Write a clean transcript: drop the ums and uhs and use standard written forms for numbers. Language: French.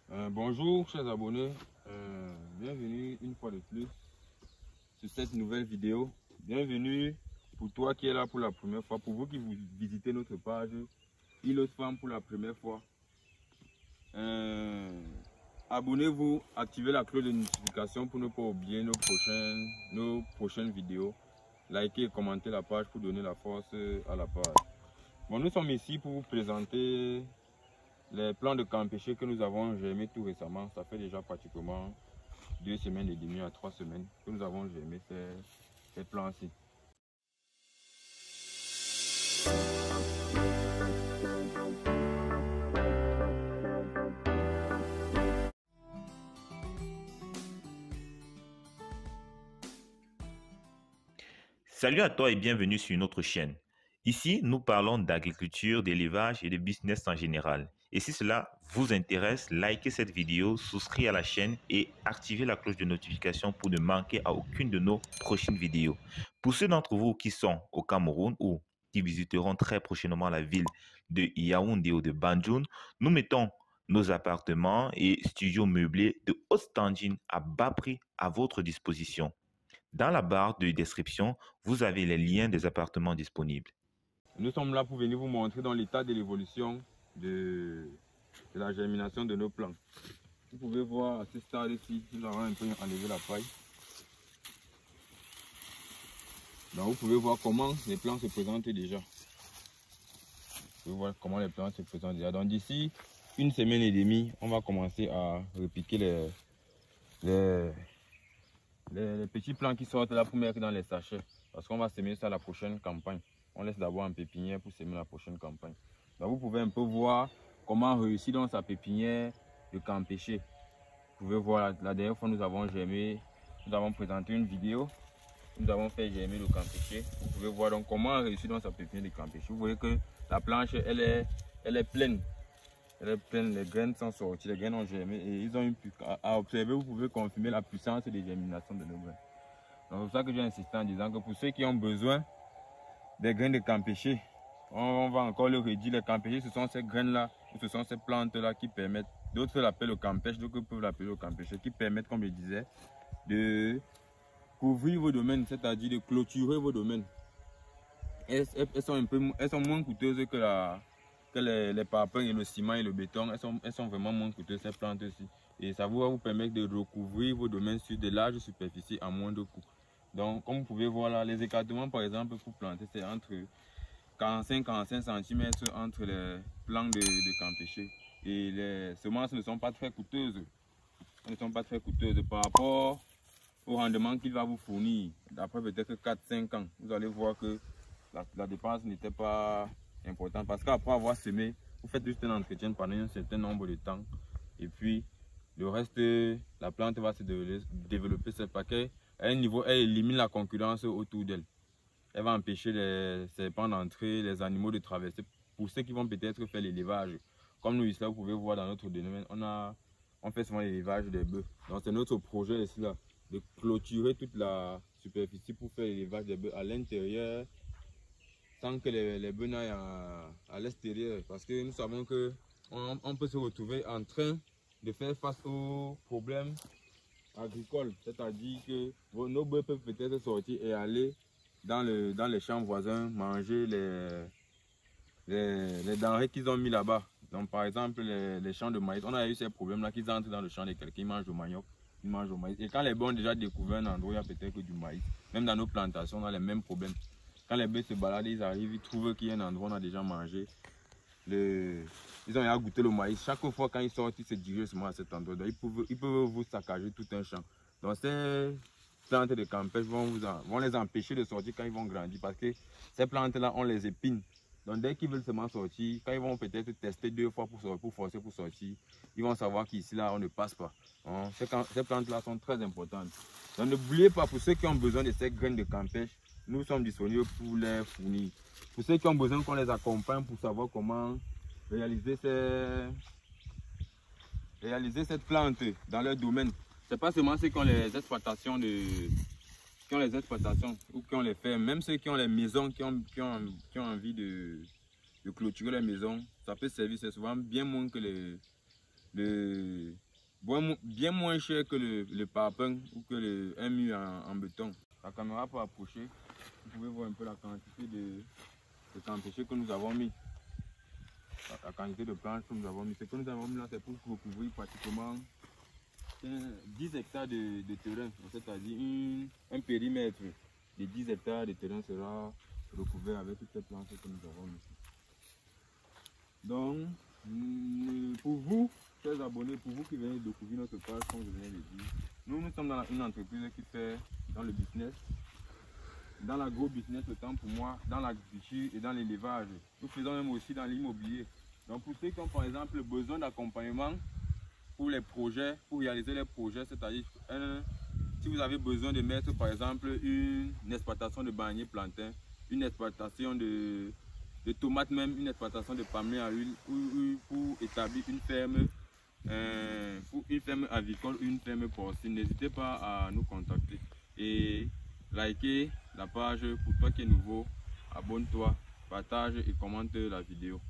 Bonjour chers abonnés, bienvenue une fois de plus sur cette nouvelle vidéo. Bienvenue pour toi qui es là pour la première fois, pour vous qui vous visitez notre page Île Femme pour la première fois. Abonnez-vous, activez la cloche de notification pour ne pas oublier nos prochaines vidéos. Likez et commentez la page pour donner la force à la page. Bon, nous sommes ici pour vous présenter les plants de camp pêché que nous avons germé tout récemment. Ça fait déjà pratiquement 2 semaines et demie à 3 semaines que nous avons germé ces plants-ci. Salut à toi et bienvenue sur notre chaîne. Ici, nous parlons d'agriculture, d'élevage et de business en général. Et si cela vous intéresse, likez cette vidéo, souscrivez à la chaîne et activez la cloche de notification pour ne manquer à aucune de nos prochaines vidéos. Pour ceux d'entre vous qui sont au Cameroun ou qui visiteront très prochainement la ville de Yaoundé ou de Banjul, nous mettons nos appartements et studios meublés de haute standing à bas prix à votre disposition. Dans la barre de description, vous avez les liens des appartements disponibles. Nous sommes là pour venir vous montrer dans l'état de l'évolution de la germination de nos plants. Vous pouvez voir à ce stade-ci, nous avons un peu enlevé la paille. Donc vous pouvez voir comment les plants se présentent déjà. Vous pouvez voir comment les plants se présentent déjà. Donc d'ici une semaine et demie, on va commencer à repiquer les petits plants qui sortent là pour mettre dans les sachets. Parce qu'on va semer ça la prochaine campagne. On laisse d'abord en pépinière pour semer la prochaine campagne. Donc vous pouvez un peu voir comment réussir dans sa pépinière de camp pêché. Vous pouvez voir la dernière fois nous avons germé, nous avons présenté une vidéo. Nous avons fait germer le camp pêché. Vous pouvez voir donc comment réussir dans sa pépinière de camp pêché. Vous voyez que la planche elle est pleine. Elle est pleine, les graines sont sorties, les graines ont germé et ils ont une à observer, vous pouvez confirmer la puissance de germination de nos graines. Donc c'est pour ça que j'ai insisté en disant que pour ceux qui ont besoin des graines de camp pêché, on va encore le redire, les camp pêché, ce sont ces graines-là, ou ce sont ces plantes-là qui permettent, d'autres l'appellent le camp pêche, d'autres peuvent l'appeler le camp pêché, qui permettent, comme je disais, de couvrir vos domaines, c'est-à-dire de clôturer vos domaines. Elles sont moins coûteuses que les parpaings et le ciment et le béton. Elles sont vraiment moins coûteuses, ces plantes-ci. Et ça va vous permettre de recouvrir vos domaines sur de larges superficies à moins de coût. Donc, comme vous pouvez voir là, les écartements, par exemple, pour planter, c'est entre 45 cm entre les plants de camp pêché. Et les semences ne sont pas très coûteuses. Elles ne sont pas très coûteuses par rapport au rendement qu'il va vous fournir. D'après peut-être 4-5 ans, vous allez voir que la dépense n'était pas importante. Parce qu'après avoir semé, vous faites juste un entretien pendant un certain nombre de temps. Et puis, le reste, la plante va se développer ses paquets. À un niveau, elle élimine la concurrence autour d'elle. Elle va empêcher les serpents d'entrer, les animaux de traverser. Pour ceux qui vont peut-être faire l'élevage, comme nous ici, là, vous pouvez voir dans notre domaine, on fait souvent l'élevage des bœufs. Donc c'est notre projet ici, là, de clôturer toute la superficie pour faire l'élevage des bœufs à l'intérieur, sans que les bœufs n'aillent à l'extérieur. Parce que nous savons qu'on peut se retrouver en train de faire face aux problèmes agricoles. C'est-à-dire que nos bœufs peuvent peut-être sortir et aller dans les champs voisins, manger les denrées qu'ils ont mis là-bas. Donc par exemple les champs de maïs, on a eu ces problèmes-là qu'ils entrent dans le champ de quelqu'un, ils mangent du manioc, ils mangent au maïs. Et quand les bœufs ont déjà découvert un endroit où il y a peut-être que du maïs, même dans nos plantations, on a les mêmes problèmes. Quand les bœufs se baladent, ils arrivent, ils trouvent qu'il y a un endroit où on a déjà mangé. Ils ont déjà goûté le maïs. Chaque fois quand ils sortent, ils se dirigent à cet endroit. Donc, ils peuvent vous saccager tout un champ. Donc ces plantes de camp pêche vont les empêcher de sortir quand ils vont grandir. Parce que ces plantes-là, on les épine. Donc dès qu'ils veulent seulement sortir, quand ils vont peut-être tester 2 fois pour forcer pour sortir, ils vont savoir qu'ici là on ne passe pas. Hein? Ces plantes-là sont très importantes. Donc n'oubliez pas, pour ceux qui ont besoin de ces graines de camp pêche, nous sommes disponibles pour les fournir. Pour ceux qui ont besoin qu'on les accompagne pour savoir comment réaliser cette plante dans leur domaine. C'est pas seulement ceux qui ont les exploitations ou qui ont les fermes, même ceux qui ont les maisons, qui ont envie de clôturer les maisons, ça peut servir. C'est souvent bien moins que bien moins cher que le parpaing ou que un mur en béton. La caméra peut approcher. Vous pouvez voir un peu la quantité de planches que nous avons mis. La quantité de planches que nous avons mis. Ce que nous avons mis là, c'est pour recouvrir pratiquement 10 hectares de terrain. C'est-à-dire un périmètre de 10 hectares de terrain sera recouvert avec toutes ces planches que nous avons mis. Donc, pour vous, chers abonnés, pour vous qui venez de découvrir notre page, comme je viens de dire, nous sommes dans une entreprise qui fait dans le business, dans l'agro-business, le temps pour moi, dans l'agriculture et dans l'élevage. Nous faisons même aussi dans l'immobilier. Donc, pour ceux qui ont par exemple besoin d'accompagnement pour les projets, pour réaliser les projets, c'est-à-dire, si vous avez besoin de mettre par exemple une exploitation de bananier plantain, une exploitation de tomates, même une exploitation de palmiers à huile, pour établir une ferme, avicole ou une ferme porcine, n'hésitez pas à nous contacter et likez la page. Pour toi qui es nouveau, abonne-toi, partage et commente la vidéo.